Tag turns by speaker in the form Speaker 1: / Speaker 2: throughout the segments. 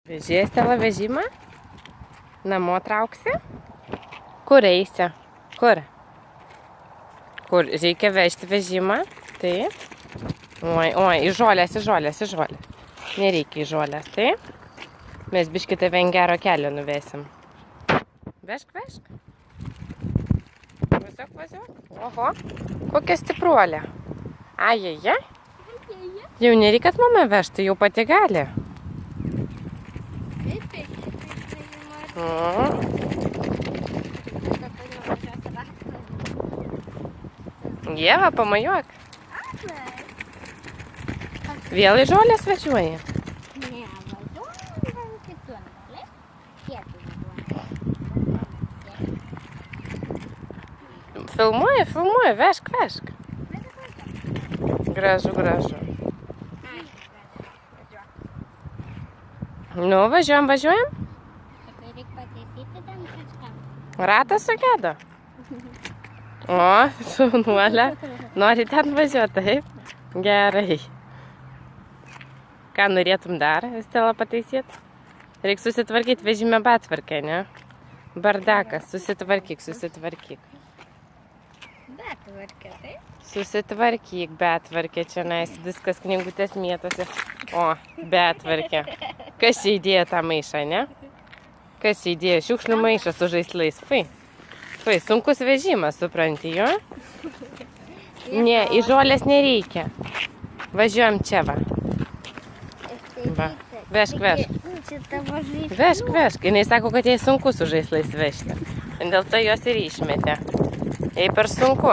Speaker 1: Vežies tavo vežimą? Namo trauksi? Kur eisi? Kur? Kur? Reikia vežti vežimą? Taip. Oi, į žolės. Nereikia į žolės, taip? Mes biškį tave ant gero kelio nuvesim. Vežk. Važiuok. Oho, kokia stipruolė. Ajeje. Jau nereikia, kad mama vežtų, jau pati gali. Ieva, pamajuok. Vėl į žolės važiuoji?
Speaker 2: Ne, važiuojam kitur, ne? Pietų važiuojam.
Speaker 1: Filmuoji, vežk. Gražu. Nu, važiuojam.
Speaker 2: Sakai, reikia pataisyti ten kažką.
Speaker 1: Ratas sugedo. O, šaunuolė. Nori ten važiuoti, taip? Gerai. Ką norėtum dar, Estela, pataisyti? Reikia susitvarkyti vežime betvarkę, ne? Bardakas, susitvarkyk.
Speaker 2: Betvarkė, taip?
Speaker 1: Susitvarkyk betvarkę, čia nais viskas knygutės mėtosi. O, betvarkė. Kas čia įdėjo tą maišą, ne? Kas čia įdėjo? Šiukšlių maišą su žaislais. Fui, sunkus vežimas, supranti, jo? Ne, į žolės nereikia. Važiuojam čia, va. Va. Vežk. Vežk. Jinai sako, kad jai sunku su žaislais vežti. Dėl to jos ir išmetė. Jai per sunku.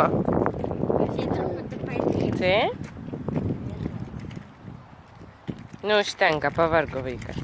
Speaker 1: Tai? Nu, užtenka, pavargo vaikas.